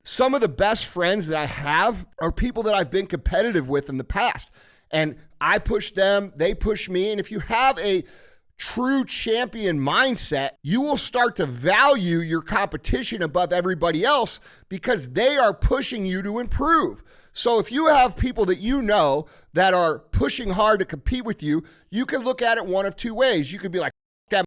some of the best friends that I have are people that I've been competitive with in the past. And I push them, they push me. And if you have a true champion mindset, you will start to value your competition above everybody else because they are pushing you to improve. So if you have people that you know that are pushing hard to compete with you, you can look at it one of two ways. You could be like, that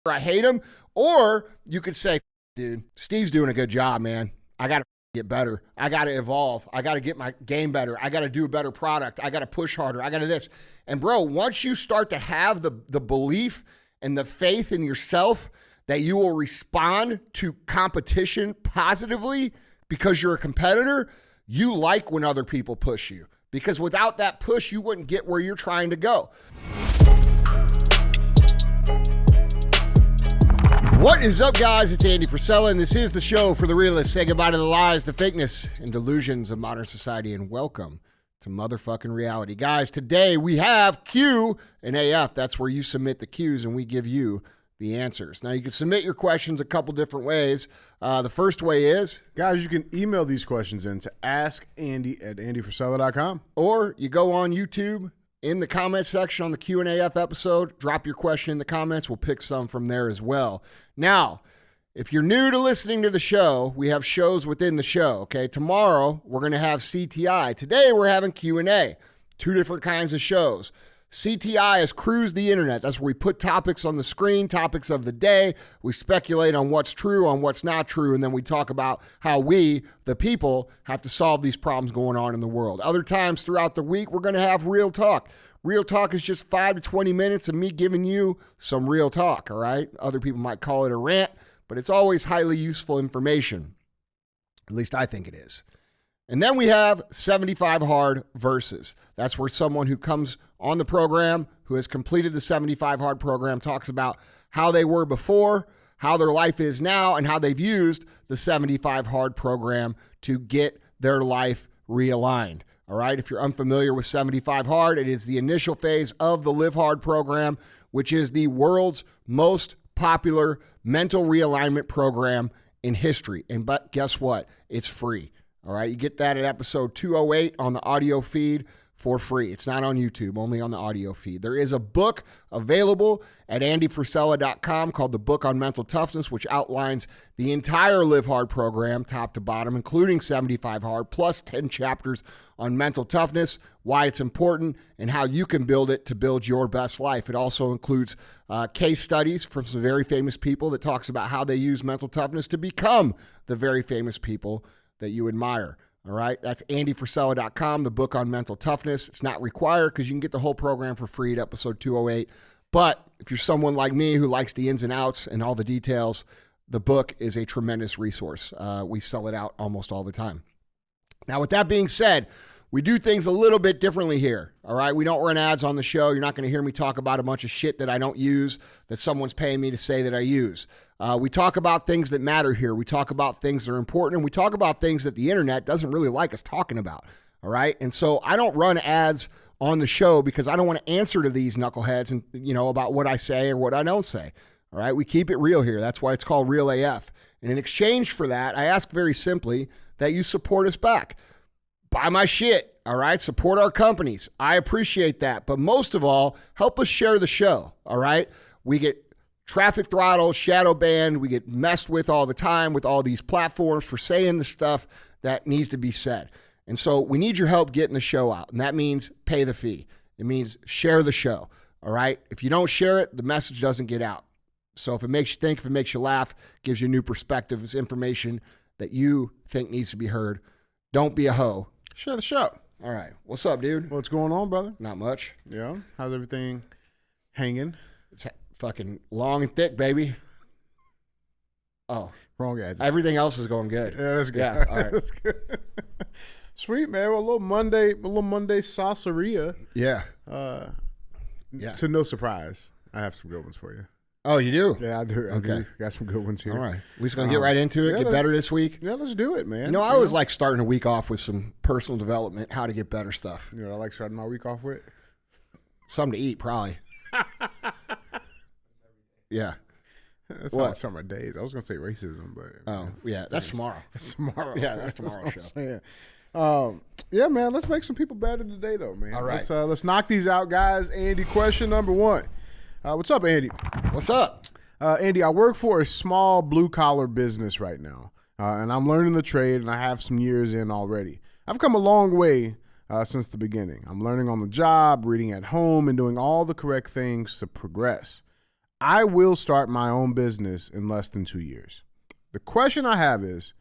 I hate him. Or you could say, dude, Steve's doing a good job, man. I got to get better. I got to evolve. I got to get my game better. I got to do a better product. I got to push harder. I got to this. And bro, once you start to have the belief and the faith in yourself that you will respond to competition positively because you're a competitor, you like when other people push you. Because without that push, you wouldn't get where you're trying to go. What is up, guys? It's Andy Frisella, and this is the show for the realists. Say goodbye to the lies, the fakeness, and delusions of modern society, and welcome to motherfucking reality. Guys, today we have Q&AF. That's where you submit the Qs, and we give you the answers. Now, you can submit your questions a couple different ways. The first way is... Guys, you can email these questions in to askandy@andyfrisella.com. Or you go on YouTube, in the comment section on the Q&AF episode, drop your question in the comments. We'll pick some from there as well. Now, if you're new to listening to the show, we have shows within the show, okay? Tomorrow, we're going to have CTI. Today, we're having Q&A. Two different kinds of shows. CTI is Cruise the Internet. That's where we put topics on the screen, topics of the day. We speculate on what's true, on what's not true, and then we talk about how we, the people, have to solve these problems going on in the world. Other times throughout the week, we're going to have Real Talk. Real Talk is just 5 to 20 minutes of me giving you some real talk, all right? Other people might call it a rant, but it's always highly useful information. At least I think it is. And then we have 75 Hard Versus. That's where someone who comes on the program, who has completed the 75 Hard program, talks about how they were before, how their life is now, and how they've used the 75 Hard program to get their life realigned. All right, if you're unfamiliar with 75 Hard, it is the initial phase of the Live Hard program, which is the world's most popular mental realignment program in history. But guess what? It's free. All right, you get that at episode 208 on the audio feed for free. It's not on YouTube, only on the audio feed. There is a book available at andyfrisella.com called The Book on Mental Toughness, which outlines the entire Live Hard program, top to bottom, including 75 Hard, plus 10 chapters on mental toughness, why it's important, and how you can build it to build your best life. It also includes case studies from some very famous people that talks about how they use mental toughness to become the very famous people that you admire. All right, that's andyfrisella.com, the book on mental toughness. It's not required because you can get the whole program for free at episode 208. But if you're someone like me who likes the ins and outs and all the details, the book is a tremendous resource. We sell it out almost all the time. Now, with that being said, we do things a little bit differently here, all right? We don't run ads on the show. You're not going to hear me talk about a bunch of shit that I don't use, that someone's paying me to say that I use. We talk about things that matter here. We talk about things that are important, and we talk about things that the internet doesn't really like us talking about, all right? And so I don't run ads on the show because I don't want to answer to these knuckleheads and about what I say or what I don't say, all right? We keep it real here. That's why it's called Real AF. And in exchange for that, I ask very simply that you support us back. Buy my shit, all right? Support our companies. I appreciate that. But most of all, help us share the show, all right? We get traffic throttled, shadow banned. We get messed with all the time with all these platforms for saying the stuff that needs to be said. And so we need your help getting the show out. And that means pay the fee. It means share the show, all right? If you don't share it, the message doesn't get out. So if it makes you think, if it makes you laugh, gives you a new perspective, it's information that you think needs to be heard, don't be a hoe. Share the show. All right. What's up, dude? What's going on, brother? Not much. Yeah. How's everything hanging? It's fucking long and thick, baby. Oh. Wrong guy. Everything else is going good. Yeah, that's good. Yeah, all right. That's good. Sweet, man. Well, a little Monday sauceria. Yeah. Yeah. So no surprise. I have some good ones for you. Oh, you do? Yeah, I do. Okay. Got some good ones here. All right. We're just going to get right into it, get better this week? Yeah, let's do it, man. I always like starting a week off with some personal development, how to get better stuff. You know what I like starting my week off with? Something to eat, probably. Yeah. That's What? how I start my days. I was gonna say racism, but Oh, yeah, that's tomorrow. that's tomorrow. Yeah, that's tomorrow's show. Yeah, man. Let's make some people better today, though, man. All right. Let's knock these out, guys. Andy, question number 1. What's up, Andy? What's up? Andy, I work for a small blue-collar business right now, and I'm learning the trade, and I have some years in already. I've come a long way since the beginning. I'm learning on the job, reading at home, and doing all the correct things to progress. I will start my own business in less than 2 years. The question I have is,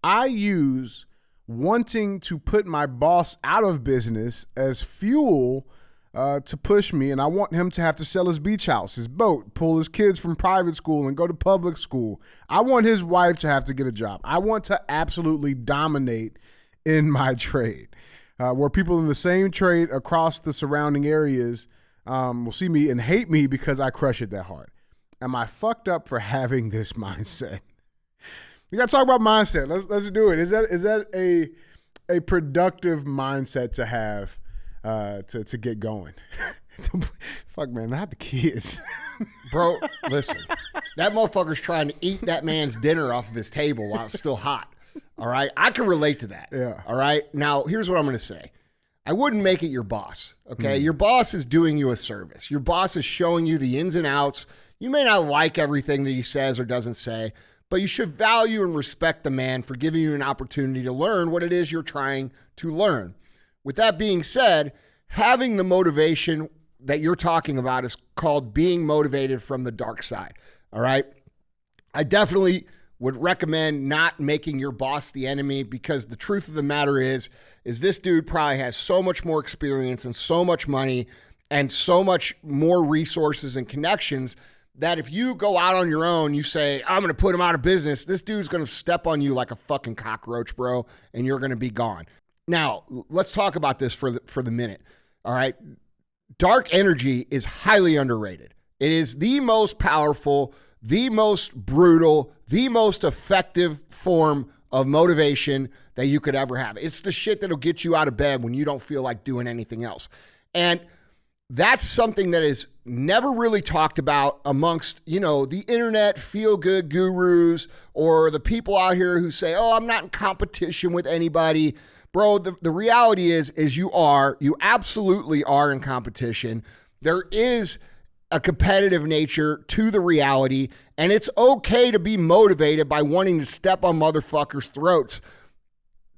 I use wanting to put my boss out of business as fuel to push me, and I want him to have to sell his beach house, his boat, pull his kids from private school and go to public school. I want his wife to have to get a job. I want to absolutely dominate in my trade, where people in the same trade across the surrounding areas will see me and hate me because I crush it that hard. Am I fucked up for having this mindset? We got to talk about mindset. Let's do it. Is that a productive mindset to have to get going? Fuck, man, not the kids. Bro, listen. That motherfucker's trying to eat that man's dinner off of his table while it's still hot. All right? I can relate to that. Yeah. All right? Now, here's what I'm going to say. I wouldn't make it your boss, okay? Your boss is doing you a service. Your boss is showing you the ins and outs. You may not like everything that he says or doesn't say, but you should value and respect the man for giving you an opportunity to learn what it is you're trying to learn. With that being said, having the motivation that you're talking about is called being motivated from the dark side, all right? I definitely would recommend not making your boss the enemy, because the truth of the matter is this dude probably has so much more experience and so much money and so much more resources and connections that if you go out on your own, you say, I'm going to put him out of business, this dude's going to step on you like a fucking cockroach, bro, and you're going to be gone. Now, let's talk about this for the minute, all right? Dark energy is highly underrated. It is the most powerful, the most brutal, the most effective form of motivation that you could ever have. It's the shit that'll get you out of bed when you don't feel like doing anything else. And that's something that is never really talked about amongst, the internet feel-good gurus or the people out here who say, oh, I'm not in competition with anybody. Bro, the reality is you absolutely are in competition. There is a competitive nature to the reality, and it's okay to be motivated by wanting to step on motherfuckers' throats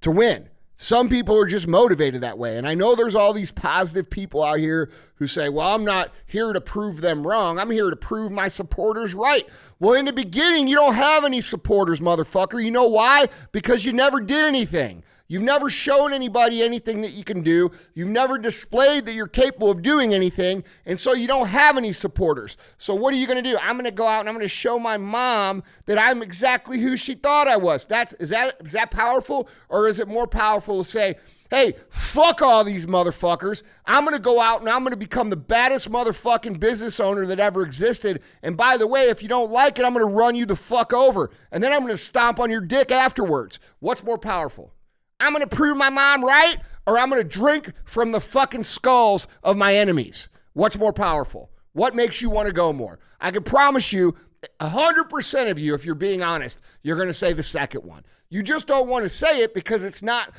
to win. Some people are just motivated that way. And I know there's all these positive people out here who say, well, I'm not here to prove them wrong. I'm here to prove my supporters right. Well, in the beginning, you don't have any supporters, motherfucker. You know why? Because you never did anything. You've never shown anybody anything that you can do. You've never displayed that you're capable of doing anything. And so you don't have any supporters. So what are you going to do? I'm going to go out and I'm going to show my mom that I'm exactly who she thought I was. Is that powerful? Or is it more powerful to say, hey, fuck all these motherfuckers. I'm going to go out and I'm going to become the baddest motherfucking business owner that ever existed. And by the way, if you don't like it, I'm going to run you the fuck over. And then I'm going to stomp on your dick afterwards. What's more powerful? I'm going to prove my mom right, or I'm going to drink from the fucking skulls of my enemies. What's more powerful? What makes you want to go more? I can promise you, 100% of you, if you're being honest, you're going to say the second one. You just don't want to say it because it's not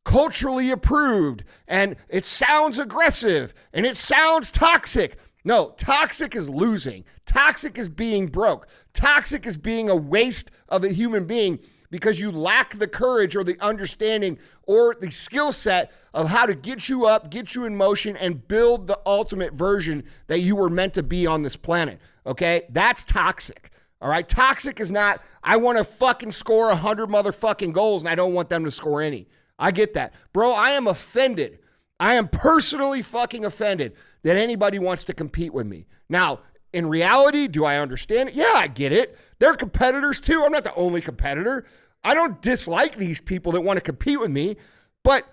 culturally approved, and it sounds aggressive, and it sounds toxic. No, toxic is losing. Toxic is being broke. Toxic is being a waste of a human being, because you lack the courage or the understanding or the skill set of how to get you up, get you in motion, and build the ultimate version that you were meant to be on this planet, okay? That's toxic, all right? Toxic is not, I want to fucking score 100 motherfucking goals and I don't want them to score any. I get that. Bro, I am offended. I am personally fucking offended that anybody wants to compete with me. Now, in reality, do I understand it? Yeah, I get it. They're competitors too. I'm not the only competitor. I don't dislike these people that want to compete with me, but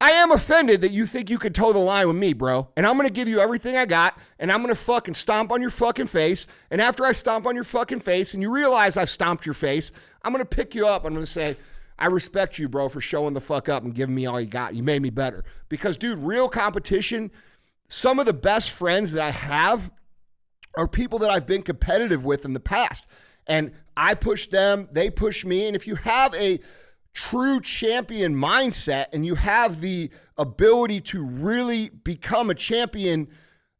I am offended that you think you could toe the line with me, bro. And I'm going to give you everything I got, and I'm going to fucking stomp on your fucking face. And after I stomp on your fucking face and you realize I've stomped your face, I'm going to pick you up. I'm going to say, I respect you, bro, for showing the fuck up and giving me all you got. You made me better. Because, dude, real competition, some of the best friends that I have are people that I've been competitive with in the past. And I push them, they push me. And if you have a true champion mindset and you have the ability to really become a champion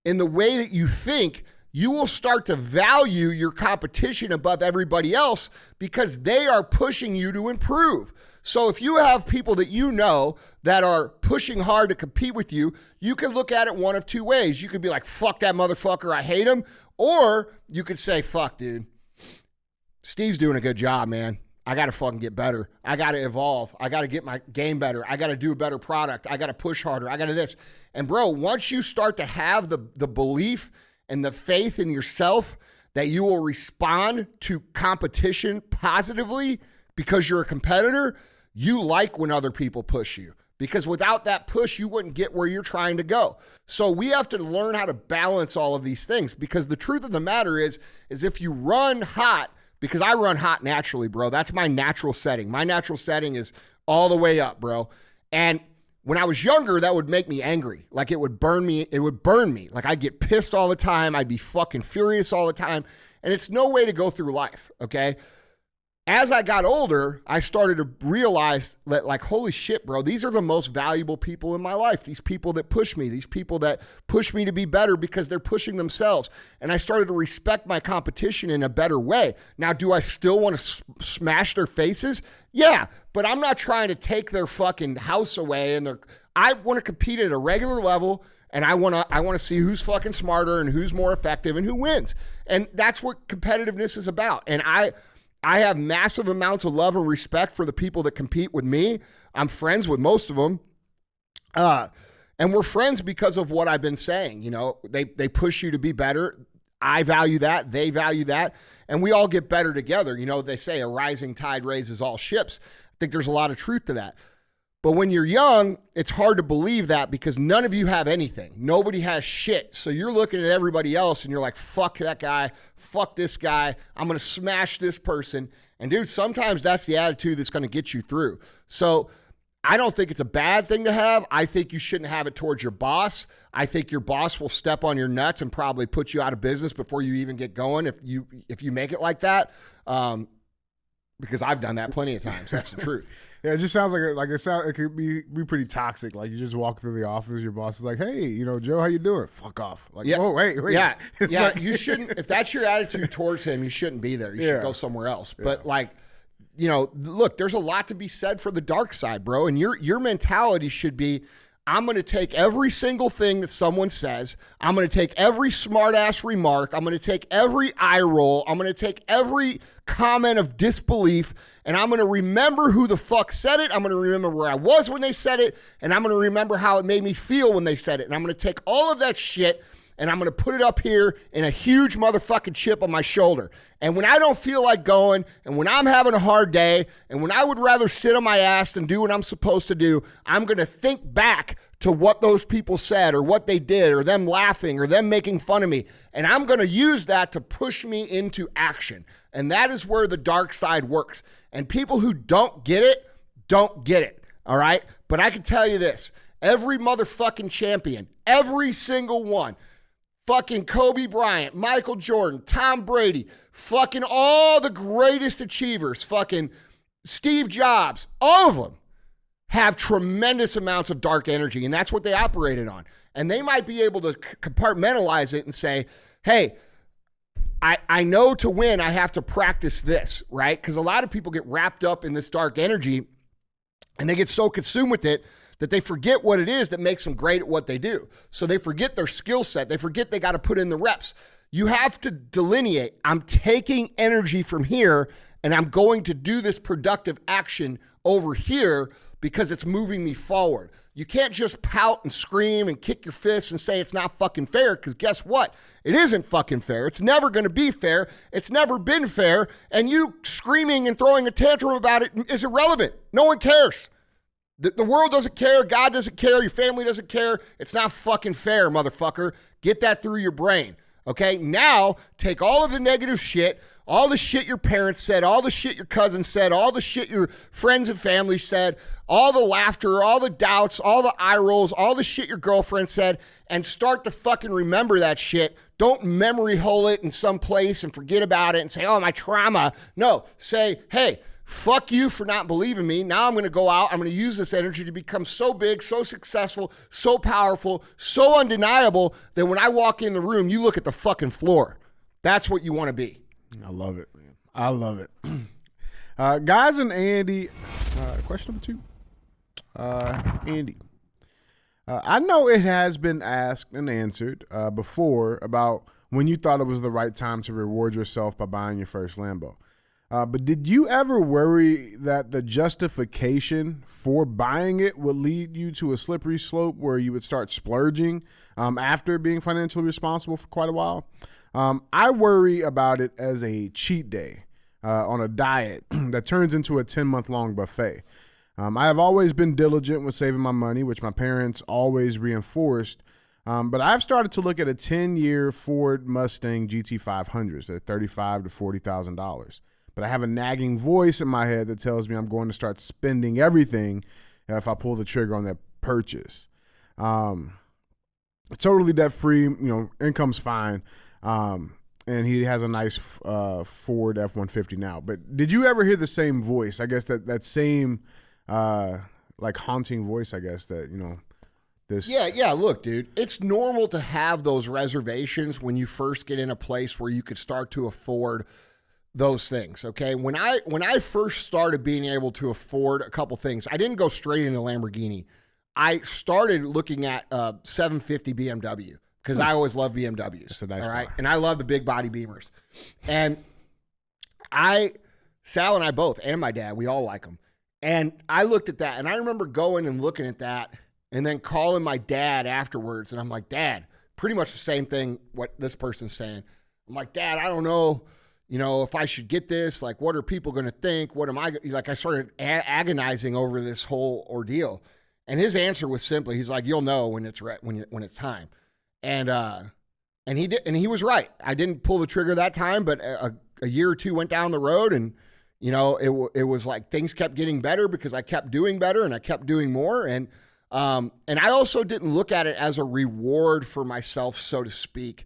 in the way that you think, you will start to value your competition above everybody else because they are pushing you to improve. So if you have people that you know that are pushing hard to compete with you, you can look at it one of two ways. You could be like, fuck that motherfucker, I hate him. Or you could say, fuck, dude, Steve's doing a good job, man. I got to fucking get better. I got to evolve. I got to get my game better. I got to do a better product. I got to push harder. I got to this. And bro, once you start to have the belief and the faith in yourself that you will respond to competition positively because you're a competitor, you like when other people push you. Because without that push, you wouldn't get where you're trying to go. So we have to learn how to balance all of these things, because the truth of the matter is if you run hot, because I run hot naturally, bro. That's my natural setting. My natural setting is all the way up, bro. And when I was younger, that would make me angry. Like it would burn me. It would burn me. Like I'd get pissed all the time. I'd be fucking furious all the time. And it's no way to go through life, okay? As I got older, I started to realize that, like, holy shit, bro, these are the most valuable people in my life. These people that push me, these people that push me to be better because they're pushing themselves. And I started to respect my competition in a better way. Now, do I still want to smash their faces? Yeah, but I'm not trying to take their fucking house away. And I want to compete at a regular level. And I want to see who's fucking smarter and who's more effective and who wins. And that's what competitiveness is about. And I have massive amounts of love and respect for the people that compete with me. I'm friends with most of them. And we're friends because of what I've been saying. You know, they push you to be better. I value that. They value that. And we all get better together. You know, they say a rising tide raises all ships. I think there's a lot of truth to that. But when you're young, it's hard to believe that because none of you have anything. Nobody has shit. So you're looking at everybody else and you're like, fuck that guy. Fuck this guy. I'm going to smash this person. And dude, sometimes that's the attitude that's going to get you through. So I don't think it's a bad thing to have. I think you shouldn't have it towards your boss. I think your boss will step on your nuts and probably put you out of business before you even get going if you make it like that. Because I've done that plenty of times. That's the truth. Yeah, it just sounds it could be pretty toxic. Like you just walk through the office, your boss is like, "Hey, you know, Joe, how you doing?" Fuck off. Like, yeah. Oh, wait. Yeah, yeah. Like, you shouldn't. If that's your attitude towards him, you shouldn't be there. You should go somewhere else. But like, you know, look, there's a lot to be said for the dark side, bro. And your mentality should be, I'm going to take every single thing that someone says. I'm going to take every smart ass remark. I'm going to take every eye roll. I'm going to take every comment of disbelief, and I'm going to remember who the fuck said it. I'm going to remember where I was when they said it, and I'm going to remember how it made me feel when they said it. And I'm going to take all of that shit and I'm going to put it up here in a huge motherfucking chip on my shoulder. And when I don't feel like going, and when I'm having a hard day, and when I would rather sit on my ass than do what I'm supposed to do, I'm going to think back to what those people said or what they did or them laughing or them making fun of me. And I'm going to use that to push me into action. And that is where the dark side works. And people who don't get it, don't get it. All right? But I can tell you this. Every motherfucking champion, every single one, fucking Kobe Bryant, Michael Jordan, Tom Brady, fucking all the greatest achievers, fucking Steve Jobs, all of them have tremendous amounts of dark energy, and that's what they operated on. And they might be able to compartmentalize it and say, hey, I know to win, I have to practice this, right? Because a lot of people get wrapped up in this dark energy, and they get so consumed with it that they forget what it is that makes them great at what they do. So they forget their skill set. They forget they got to put in the reps. You have to delineate, I'm taking energy from here, and I'm going to do this productive action over here because it's moving me forward. You can't just pout and scream and kick your fists and say it's not fucking fair, because guess what? It isn't fucking fair. It's never going to be fair. It's never been fair. And you screaming and throwing a tantrum about it is irrelevant. No one cares. The world doesn't care. God doesn't care. Your family doesn't care. It's not fucking fair, motherfucker. Get that through your brain. Okay? Now, take all of the negative shit, all the shit your parents said, all the shit your cousins said, all the shit your friends and family said, all the laughter, all the doubts, all the eye rolls, all the shit your girlfriend said, and start to fucking remember that shit. Don't memory hole it in some place and forget about it and say, oh, my trauma. No, say, hey, fuck you for not believing me. Now I'm going to go out. I'm going to use this energy to become so big, so successful, so powerful, so undeniable that when I walk in the room, you look at the fucking floor. That's what you want to be. I love it, man. I love it. Guys and Andy, question number 2. Andy. I know it has been asked and answered before about when you thought it was the right time to reward yourself by buying your first Lambo. But did you ever worry that the justification for buying it would lead you to a slippery slope where you would start splurging after being financially responsible for quite a while? I worry about it as a cheat day on a diet that turns into a 10-month-long buffet. I have always been diligent with saving my money, which my parents always reinforced. But I've started to look at a 10-year Ford Mustang GT500s at $35,000 to $40,000. But I have a nagging voice in my head that tells me I'm going to start spending everything if I pull the trigger on that purchase. Totally debt-free, income's fine. And he has a nice Ford F-150 now. But did you ever hear the same voice? I guess that same haunting voice, I guess, that, this. Yeah. Look, dude, it's normal to have those reservations when you first get in a place where you could start to afford those things. Okay. When I first started being able to afford a couple things, I didn't go straight into Lamborghini. I started looking at 750 BMW because I always loved BMWs. That's a nice all right. car. And I love the big body Beamers. And Sal and I both, and my dad, we all like them. And I looked at that and I remember going and looking at that and then calling my dad afterwards. And I'm like, Dad, pretty much the same thing what this person's saying. I'm like, Dad, I don't know, if I should get this. Like, what are people going to think? What am I, I started agonizing over this whole ordeal. And his answer was simply, he's like, you'll know when it's when it's time. And he did, and he was right. I didn't pull the trigger that time, but a year or two went down the road, and it was like things kept getting better because I kept doing better and I kept doing more. And I also didn't look at it as a reward for myself, so to speak.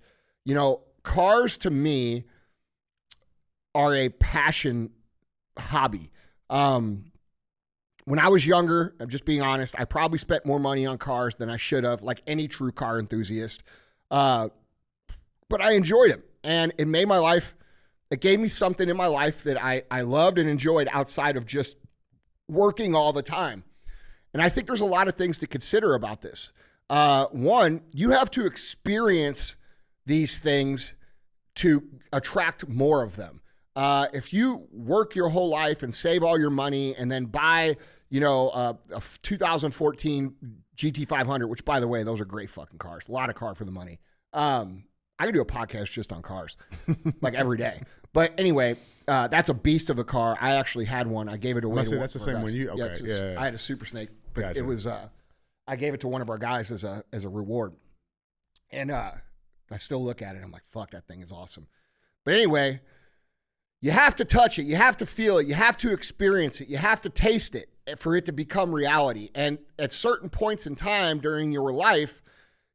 Cars to me are a passion hobby. When I was younger, I'm just being honest, I probably spent more money on cars than I should have, like any true car enthusiast. But I enjoyed them, and it made my life, it gave me something in my life that I loved and enjoyed outside of just working all the time. And I think there's a lot of things to consider about this. One, you have to experience these things to attract more of them. If you work your whole life and save all your money and then buy, a 2014 GT500, which, by the way, those are great fucking cars. A lot of car for the money. I could do a podcast just on cars, like every day. But anyway, that's a beast of a car. I actually had one. I gave it away. That's the same one you. Okay. Yeah. I had a Super Snake, but Gotcha. it was. I gave it to one of our guys as a reward, and I still look at it. I'm like, fuck, that thing is awesome. But anyway, you have to touch it. You have to feel it. You have to experience it. You have to taste it for it to become reality. And at certain points in time during your life,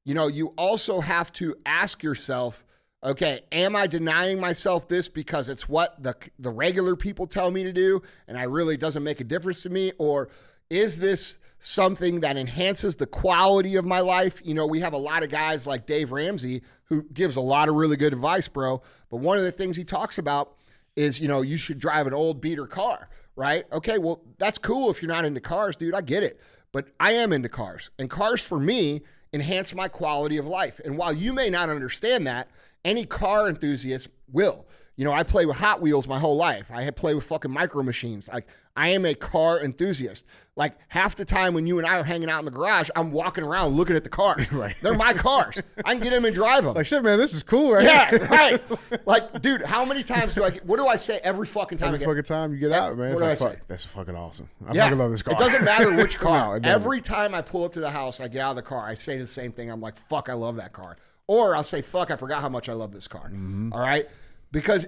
you also have to ask yourself, okay, am I denying myself this because it's what the regular people tell me to do and I really doesn't make a difference to me? Or is this something that enhances the quality of my life? We have a lot of guys like Dave Ramsey who gives a lot of really good advice, bro. But one of the things he talks about is, you should drive an old beater car, right? Okay, well, that's cool if you're not into cars, dude. I get it. But I am into cars. And cars, for me, enhance my quality of life. And while you may not understand that, any car enthusiast will. I play with Hot Wheels my whole life. I had played with fucking micro machines. Like, I am a car enthusiast. Like, half the time when you and I are hanging out in the garage, I'm walking around looking at the cars. Right. They're my cars. I can get them and drive them. Like, shit, man, this is cool, right? Yeah, right. Like, dude, how many times what do I say every fucking time? Every fucking time you get out, man. What do I say? That's fucking awesome. I fucking love this car. It doesn't matter which car. No, every time I pull up to the house, I get out of the car, I say the same thing. I'm like, fuck, I love that car. Or I'll say, fuck, I forgot how much I love this car. Mm-hmm. All right? Because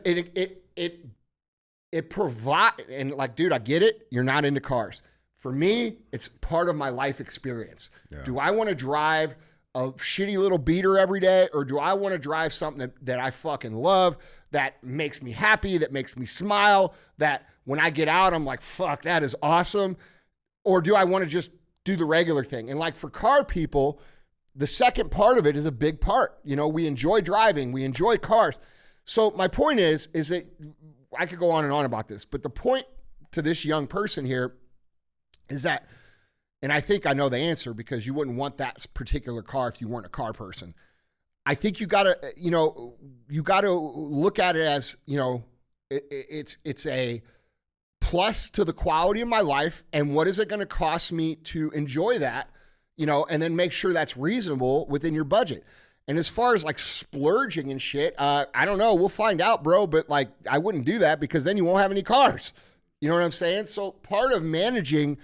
it provide, and like, dude, I get it. You're not into cars. For me, it's part of my life experience. Yeah. Do I want to drive a shitty little beater every day, or do I want to drive something that I fucking love, that makes me happy, that makes me smile, that when I get out, I'm like, fuck, that is awesome? Or do I want to just do the regular thing? And like for car people, the second part of it is a big part. You know, we enjoy driving, we enjoy cars. So my point is that I could go on and on about this, but the point to this young person here is that, and I think I know the answer because you wouldn't want that particular car if you weren't a car person. I think you gotta look at it as, you know, it's a plus to the quality of my life, and what is it going to cost me to enjoy that, you know, and then make sure that's reasonable within your budget. And as far as like splurging and shit, I don't know. We'll find out, bro. But like, I wouldn't do that because then you won't have any cars. You know what I'm saying? So part of managing,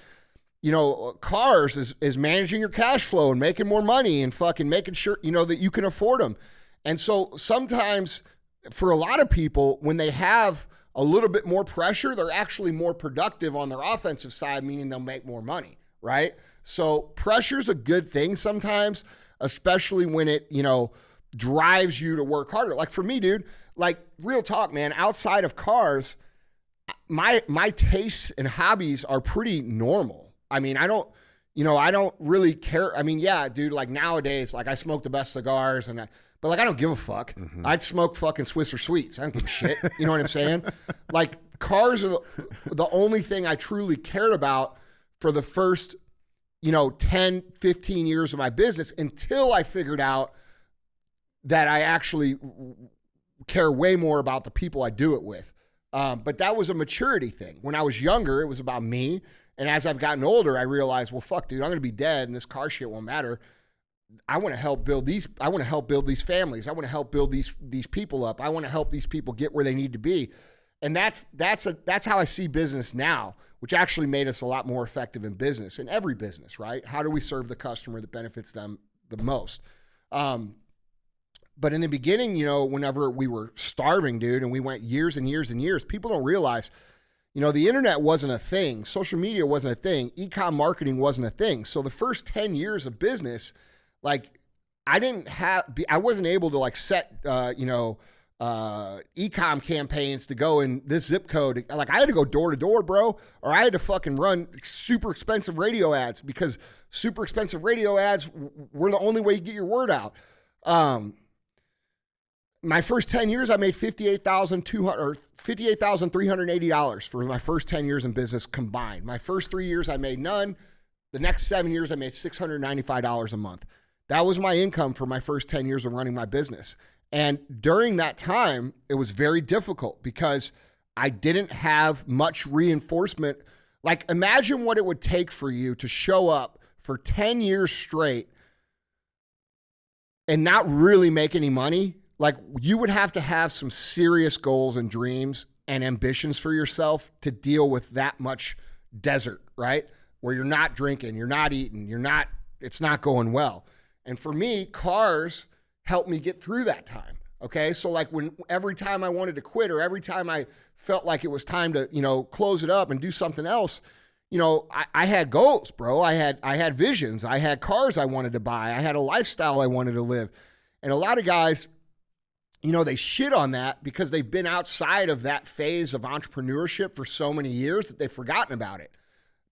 you know, cars is managing your cash flow and making more money and fucking making sure, you know, that you can afford them. And so sometimes for a lot of people, when they have a little bit more pressure, they're actually more productive on their offensive side, meaning they'll make more money, right? So pressure's a good thing sometimes, especially when it, you know, drives you to work harder. Like for me, dude, like real talk, man, outside of cars, my tastes and hobbies are pretty normal. I mean, I don't really care. I mean, yeah, dude, like nowadays, like I smoke the best cigars but like, I don't give a fuck. Mm-hmm. I'd smoke fucking Swiss or Sweets. I don't give a shit. You know what I'm saying? Like cars are the only thing I truly cared about for the first, you know, 10, 15 years of my business, until I figured out that I actually care way more about the people I do it with. But that was a maturity thing. When I was younger, it was about me. And as I've gotten older, I realized, well, fuck, dude, I'm going to be dead and this car shit won't matter. I want to help build these. I want to help build these families. I want to help build these people up. I want to help these people get where they need to be. And that's how I see business now, which actually made us a lot more effective in business, in every business, right? How do we serve the customer that benefits them the most? But in the beginning, you know, whenever we were starving, dude, and we went years and years and years, people don't realize, you know, the internet wasn't a thing. Social media wasn't a thing. E-com marketing wasn't a thing. So the first 10 years of business, like I wasn't able to like set, e-com campaigns to go in this zip code. Like I had to go door to door, bro, or I had to fucking run super expensive radio ads, because super expensive radio ads were the only way you get your word out. My first 10 years, I made $58,380 for my first 10 years in business combined. My first 3 years, I made none. The next 7 years, I made $695 a month. That was my income for my first 10 years of running my business. And during that time, it was very difficult because I didn't have much reinforcement. Like, imagine what it would take for you to show up for 10 years straight and not really make any money. Like, you would have to have some serious goals and dreams and ambitions for yourself to deal with that much desert, right? Where you're not drinking, you're not eating, it's not going well. And for me, cars helped me get through that time. Okay. So like every time I wanted to quit, or every time I felt like it was time to, you know, close it up and do something else, you know, I had goals, bro. I had visions. I had cars I wanted to buy. I had a lifestyle I wanted to live. And a lot of guys, you know, they shit on that because they've been outside of that phase of entrepreneurship for so many years that they've forgotten about it.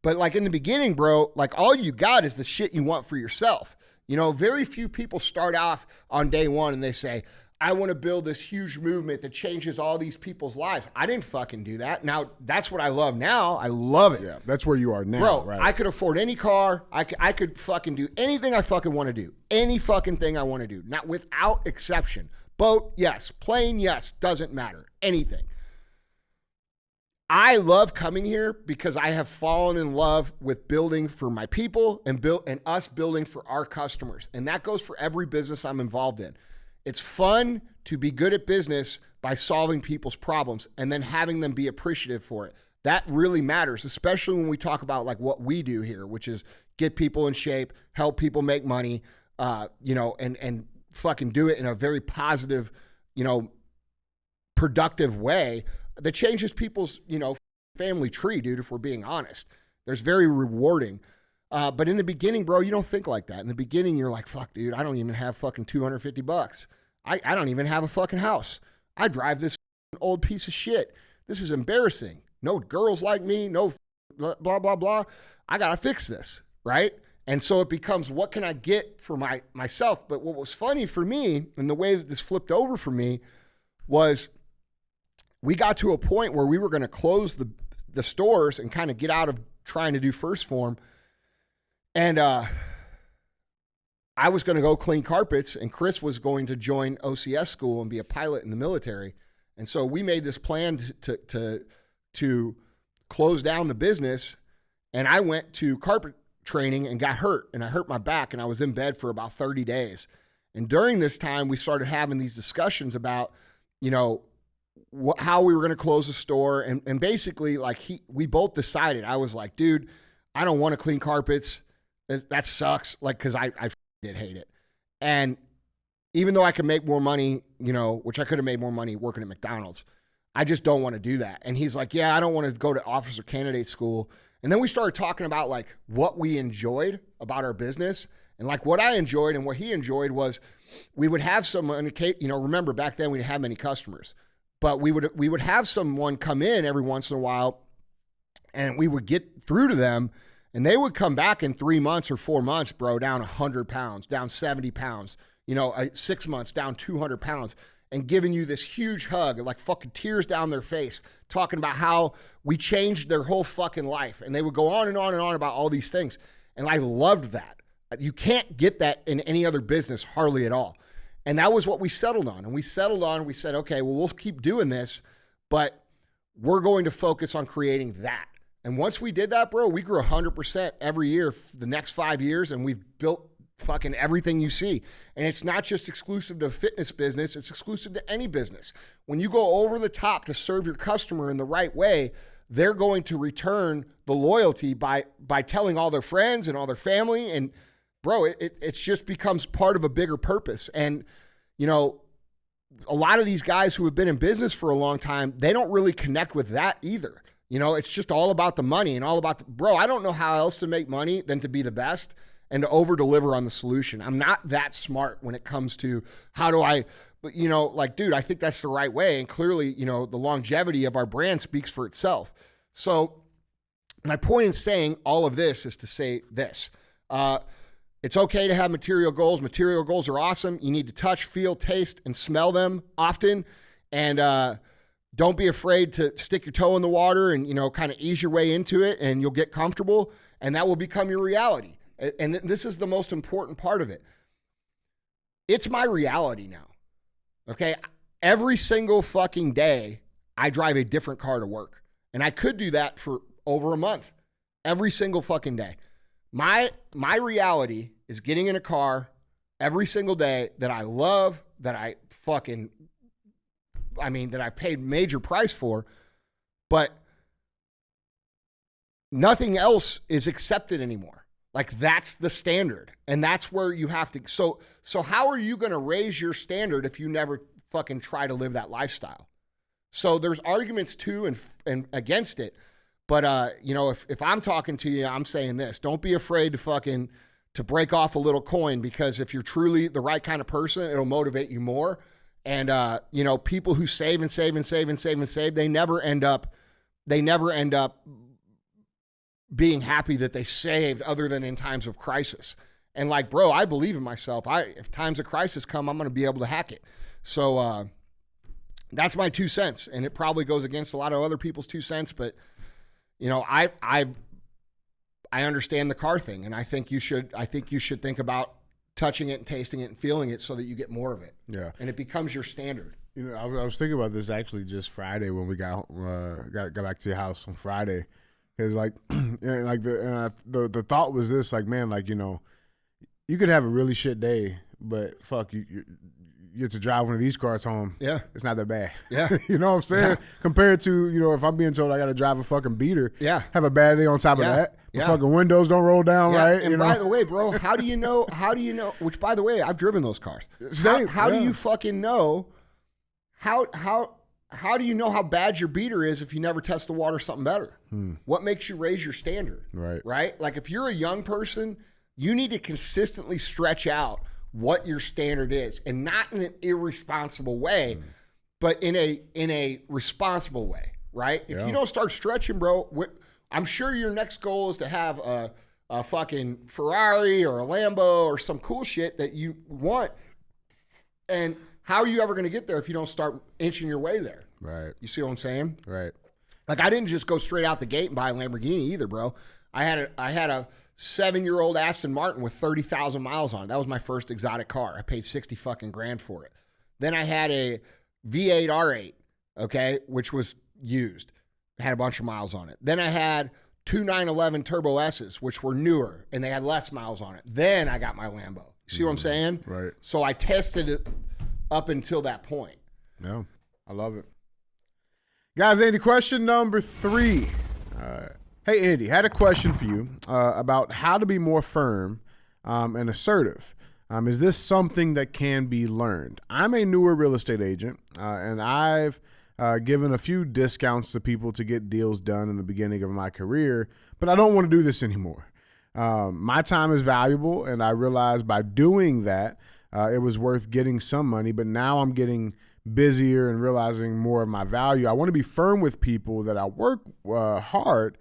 But like in the beginning, bro, like all you got is the shit you want for yourself. You know, very few people start off on day one and they say, I want to build this huge movement that changes all these people's lives. I didn't fucking do that. Now, that's what I love now. I love it. Yeah, that's where you are now, bro, right? I could afford any car. I could fucking do anything I fucking want to do. Any fucking thing I want to do. Not without exception. Boat, yes. Plane, yes. Doesn't matter. Anything. I love coming here because I have fallen in love with building for my people and us building for our customers. And that goes for every business I'm involved in. It's fun to be good at business by solving people's problems and then having them be appreciative for it. That really matters, especially when we talk about like what we do here, which is get people in shape, help people make money, and fucking do it in a very positive, productive way. that changes people's, family tree, dude, if we're being honest. There's very rewarding. But in the beginning, bro, you don't think like that. In the beginning, you're like, fuck, dude, I don't even have fucking $250. I don't even have a fucking house. I drive this old piece of shit. This is embarrassing. No girls like me, no blah, blah, blah. I got to fix this, right? And so it becomes, what can I get for myself? But what was funny for me, and the way that this flipped over for me, was we got to a point where we were going to close the stores and kind of get out of trying to do First Form. And I was going to go clean carpets, and Chris was going to join OCS school and be a pilot in the military. And so we made this plan to close down the business. And I went to carpet training and got hurt, and I hurt my back, and I was in bed for about 30 days. And during this time, we started having these discussions about, how we were going to close the store. And basically, like, we both decided, I was like, dude, I don't want to clean carpets. That sucks. Like, cause I did hate it. And even though I could make more money, which I could have made more money working at McDonald's, I just don't want to do that. And he's like, yeah, I don't want to go to officer candidate school. And then we started talking about like what we enjoyed about our business. And like what I enjoyed and what he enjoyed was we would have someone, remember back then we didn't have many customers, but we would have someone come in every once in a while, and we would get through to them, and they would come back in 3 months or 4 months, bro, down 100 pounds, down 70 pounds, 6 months, down 200 pounds, and giving you this huge hug, like fucking tears down their face, talking about how we changed their whole fucking life. And they would go on and on and on about all these things. And I loved that. You can't get that in any other business, hardly at all. And that was what we settled on. And we said, okay, well, we'll keep doing this, but we're going to focus on creating that. And once we did that, bro, we grew 100% every year for the next 5 years, and we've built fucking everything you see. And it's not just exclusive to fitness business, it's exclusive to any business. When you go over the top to serve your customer in the right way, they're going to return the loyalty by telling all their friends and all their family. And bro, it just becomes part of a bigger purpose. And, a lot of these guys who have been in business for a long time, they don't really connect with that either. It's just all about the money and all about bro, I don't know how else to make money than to be the best and to over deliver on the solution. I'm not that smart when it comes to how do I, dude, I think that's the right way. And clearly, the longevity of our brand speaks for itself. So my point in saying all of this is to say this. It's okay to have material goals. Material goals are awesome. You need to touch, feel, taste, and smell them often. And don't be afraid to stick your toe in the water and, kind of ease your way into it, and you'll get comfortable, and that will become your reality. And this is the most important part of it. It's my reality now. Okay. Every single fucking day, I drive a different car to work. And I could do that for over a month, every single fucking day. My reality is getting in a car every single day that I love, that I paid major price for, but nothing else is accepted anymore. Like, that's the standard. And that's where you have to. So how are you going to raise your standard if you never fucking try to live that lifestyle? So there's arguments to and against it. But, if I'm talking to you, I'm saying this: don't be afraid to break off a little coin, because if you're truly the right kind of person, it'll motivate you more. And, people who save and save and save and save and save, they never end up being happy that they saved, other than in times of crisis. And like, bro, I believe in myself. If times of crisis come, I'm going to be able to hack it. So that's my 2 cents. And it probably goes against a lot of other people's 2 cents, but I understand the car thing, and I think you should think about touching it and tasting it and feeling it so that you get more of it. Yeah. And it becomes your standard. I was thinking about this actually just Friday when we got back to your house on Friday. It's like, the thought was this, like, man, like, you could have a really shit day, but fuck, you get to drive one of these cars home. Yeah. It's not that bad. Yeah. You know what I'm saying? Yeah. Compared to, if I'm being told I got to drive a fucking beater. Yeah. Have a bad day on top of that. The fucking windows don't roll down right. And by the way, bro, how do you know, which by the way, I've driven those cars. Same. How do you fucking know how how do you know how bad your beater is if you never test the water something better? What makes you raise your standard? Right? Like if you're a young person, you need to consistently stretch out what your standard is, and not in an irresponsible way, but in a responsible way, right? If you don't start stretching, bro, I'm sure your next goal is to have a fucking Ferrari or a Lambo or some cool shit that you want. And how are you ever going to get there if you don't start inching your way there? Right. You see what I'm saying? Right. Like I didn't just go straight out the gate and buy a Lamborghini either, bro. I had a 7-year-old Aston Martin with 30,000 miles on it. That was my first exotic car. I paid 60 fucking grand for it. Then I had a V8 R8, okay, which was used. Had a bunch of miles on it. Then I had two 911 Turbo S's, which were newer, and they had less miles on it. Then I got my Lambo. You see what I'm saying? Right. So I tested it up until that point. Yeah, I love it. Guys, Andy, question number 3. Hey, Andy, had a question for you about how to be more firm and assertive. Is this something that can be learned? I'm a newer real estate agent, and I've given a few discounts to people to get deals done in the beginning of my career, but I don't want to do this anymore. My time is valuable, and I realized by doing that, it was worth getting some money, but now I'm getting busier and realizing more of my value. I want to be firm with people that I work hard,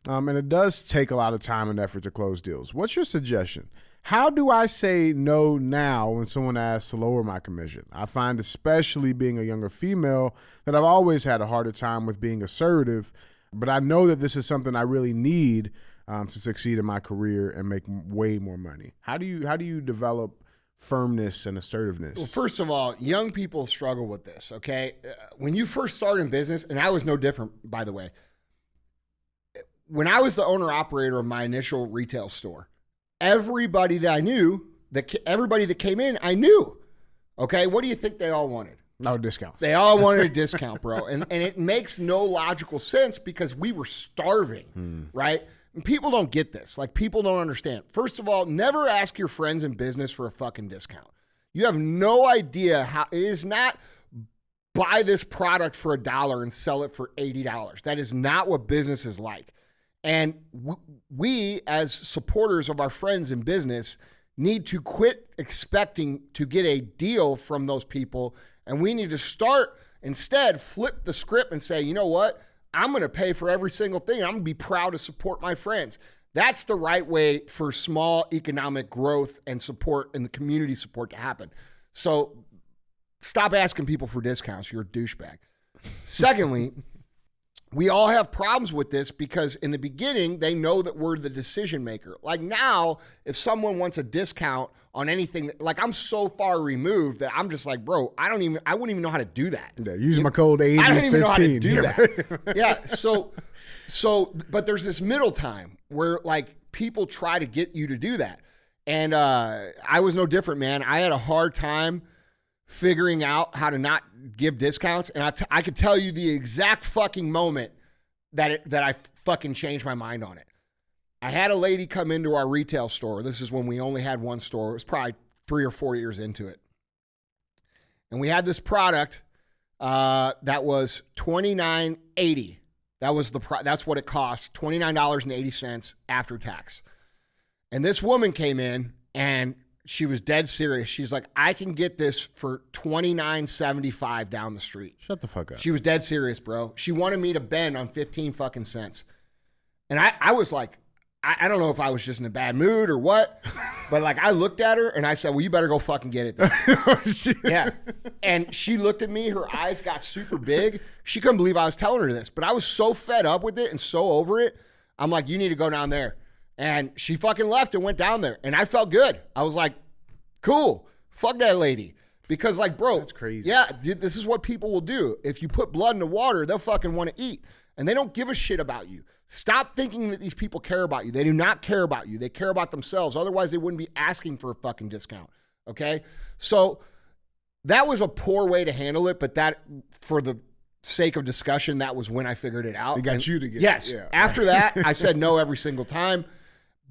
and it does take a lot of time and effort to close deals. What's your suggestion? How do I say no now when someone asks to lower my commission? I find, especially being a younger female, that I've always had a harder time with being assertive, but I know that this is something I really need to succeed in my career and make way more money. How do you develop firmness and assertiveness? Well, first of all, young people struggle with this, okay? When you first start in business, and I was no different, by the way, when I was the owner-operator of my initial retail store, everybody that I knew, everybody that came in, I knew, okay? What do you think they all wanted? No discounts. They all wanted a discount, bro. And it makes no logical sense because we were starving, right? And people don't get this. Like, people don't understand. First of all, never ask your friends in business for a fucking discount. You have no idea how, it is not buy this product for $1 and sell it for $80. That is not what business is like. And we, as supporters of our friends in business, need to quit expecting to get a deal from those people. And we need to start, instead, flip the script and say, you know what? I'm going to pay for every single thing. I'm going to be proud to support my friends. That's the right way for small economic growth and support and the community support to happen. So stop asking people for discounts. You're a douchebag. Secondly, we all have problems with this because in the beginning, they know that we're the decision maker. Like now, if someone wants a discount on anything, like I'm so far removed that I'm just like, bro, I wouldn't even know how to do that. Yeah, using my code 8015. I don't even know how to do that. Yeah. So, but there's this middle time where like people try to get you to do that. And I was no different, man. I had a hard time figuring out how to not give discounts. And I could tell you the exact fucking moment that I fucking changed my mind on it. I had a lady come into our retail store. This is when we only had one store. It was probably 3 or 4 years into it. And we had this product that was $29.80. That's what it cost, $29.80 after tax. And this woman came in and she was dead serious. She's like, I can get this for $29.75 down the street. Shut the fuck up. She was dead serious, bro. She wanted me to bend on 15 fucking cents. And I was like, I don't know if I was just in a bad mood or what, but like I looked at her and I said, well, you better go fucking get it then. Yeah. And she looked at me, her eyes got super big. She couldn't believe I was telling her this, but I was so fed up with it and so over it. I'm like, you need to go down there. And she fucking left and went down there. And I felt good. I was like, cool. Fuck that lady. Because like, bro, that's crazy. Yeah, this is what people will do. If you put blood in the water, they'll fucking want to eat. And they don't give a shit about you. Stop thinking that these people care about you. They do not care about you. They care about themselves. Otherwise, they wouldn't be asking for a fucking discount. Okay? So that was a poor way to handle it, but that, for the sake of discussion, that was when I figured it out. They got you to get yes. it. Yeah. After that, I said no every single time.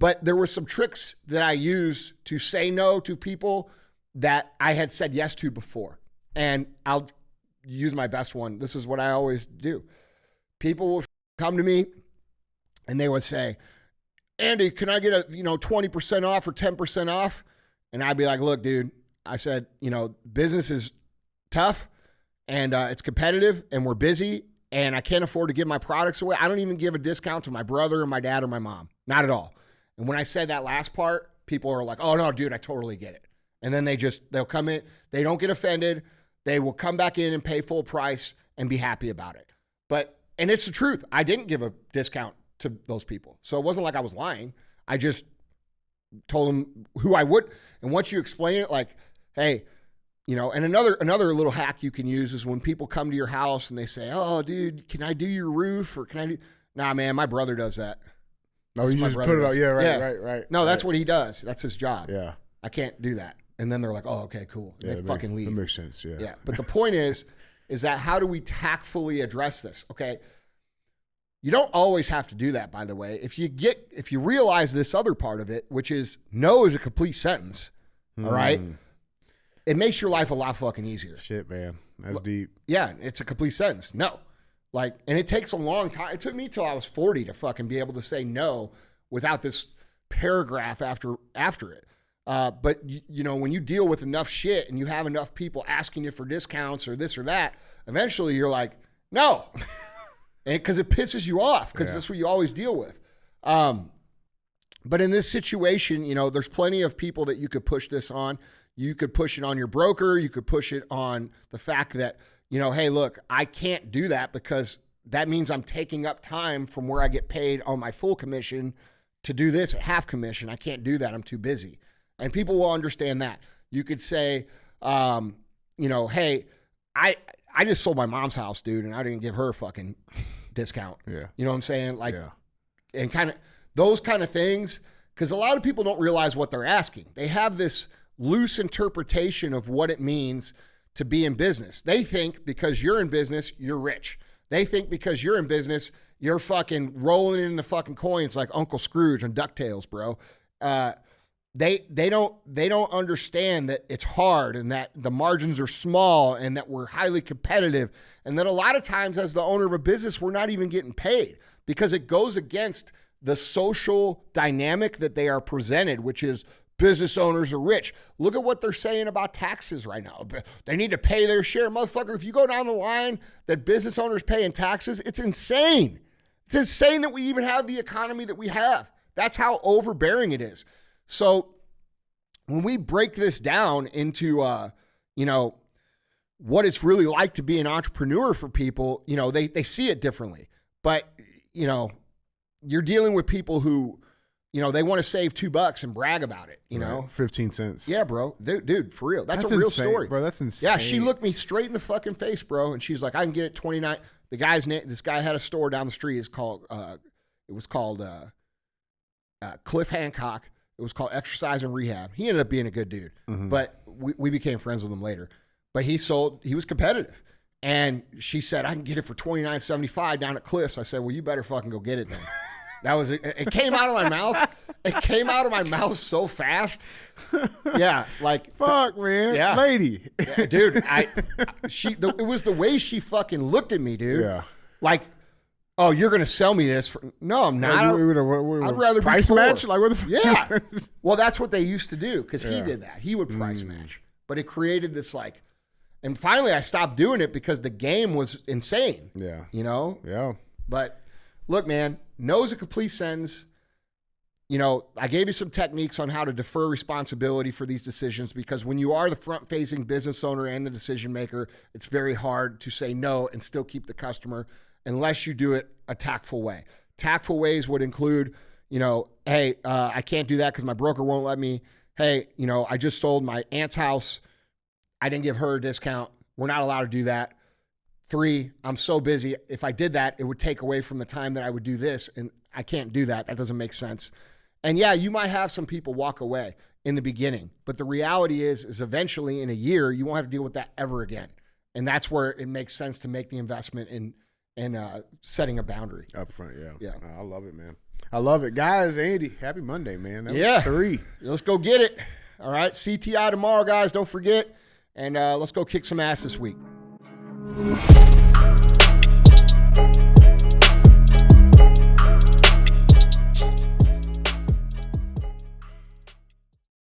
But there were some tricks that I used to say no to people that I had said yes to before. And I'll use my best one. This is what I always do. People will come to me and they would say, Andy, can I get a 20% off or 10% off? And I'd be like, look, dude, I said, business is tough and it's competitive and we're busy and I can't afford to give my products away. I don't even give a discount to my brother or my dad or my mom. Not at all. And when I said that last part, people are like, oh no, dude, I totally get it. And then they'll come in, they don't get offended. They will come back in and pay full price and be happy about it. And it's the truth. I didn't give a discount to those people. So it wasn't like I was lying. I just told them who I would. And once you explain it, like, hey, and another little hack you can use is when people come to your house and they say, oh, dude, can I do your roof? Or can I do? Nah, man, my brother does that. Oh, you just put it out. Yeah, right. No, that's what he does. That's his job. Yeah. I can't do that. And then they're like, oh, okay, cool. And they fucking leave. That makes sense, yeah. Yeah, but the point is that how do we tactfully address this, okay? You don't always have to do that, by the way. If you realize this other part of it, which is no is a complete sentence, all right? It makes your life a lot fucking easier. Shit, man. That's deep. Yeah, it's a complete sentence. No. And it takes a long time. It took me till I was 40 to fucking be able to say no without this paragraph after it. But when you deal with enough shit and you have enough people asking you for discounts or this or that, eventually you're like, no. And because it pisses you off, because that's what you always deal with. But in this situation, there's plenty of people that you could push this on. You could push it on your broker. You could push it on the fact that, hey, look, I can't do that because that means I'm taking up time from where I get paid on my full commission to do this at half commission. I can't do that. I'm too busy. And people will understand that. You could say, hey, I just sold my mom's house, dude, and I didn't give her a fucking discount. Yeah. You know what I'm saying? And kind of those kind of things, because a lot of people don't realize what they're asking. They have this loose interpretation of what it means to be in business. They think because you're in business, you're rich. They think because you're in business, you're fucking rolling in the fucking coins like Uncle Scrooge on DuckTales, bro. They don't understand that it's hard and that the margins are small and that we're highly competitive and that a lot of times as the owner of a business, we're not even getting paid because it goes against the social dynamic that they are presented, which is business owners are rich. Look at what they're saying about taxes right now. They need to pay their share. Motherfucker, if you go down the line that business owners pay in taxes, it's insane. It's insane that we even have the economy that we have. That's how overbearing it is. So when we break this down into, what it's really like to be an entrepreneur for people, they see it differently. But, you're dealing with people who, they want to save $2 and brag about it, Right. 15 cents. Yeah, bro. Dude, for real. That's a real insane, story. Bro, that's insane. Yeah, she looked me straight in the fucking face, bro. And she's like, I can get it 29. The guy's name, this guy had a store down the street. It was called Cliff Hancock. It was called Exercise and Rehab. He ended up being a good dude, but we became friends with him later. But he was competitive. And she said, I can get it for $29.75 down at Cliff's. I said, well, you better fucking go get it then. That was it. It came out of my mouth. It came out of my mouth so fast. Yeah, like fuck, man. Yeah, lady, yeah, dude. It was the way she fucking looked at me, dude. Yeah, like, oh, you're gonna sell me this? No, I'm not. I'd rather price be poor. match. Like what the fuck? Yeah. Well, that's what they used to do because he did that. He would price match, but it created this like. And finally, I stopped doing it because the game was insane. Yeah. Yeah. But look, man, no's a complete sentence. I gave you some techniques on how to defer responsibility for these decisions because when you are the front-facing business owner and the decision maker, it's very hard to say no and still keep the customer unless you do it a tactful way. Tactful ways would include, hey, I can't do that because my broker won't let me. Hey, I just sold my aunt's house. I didn't give her a discount. We're not allowed to do that. 3, I'm so busy. If I did that, it would take away from the time that I would do this, and I can't do that. That doesn't make sense. And yeah, you might have some people walk away in the beginning, but the reality is eventually in a year, you won't have to deal with that ever again. And that's where it makes sense to make the investment in setting a boundary. Up front, yeah. Yeah. I love it, man. I love it. Guys, Andy, happy Monday, man. That was 3. Let's go get it. All right, CTI tomorrow, guys. Don't forget. And let's go kick some ass this week.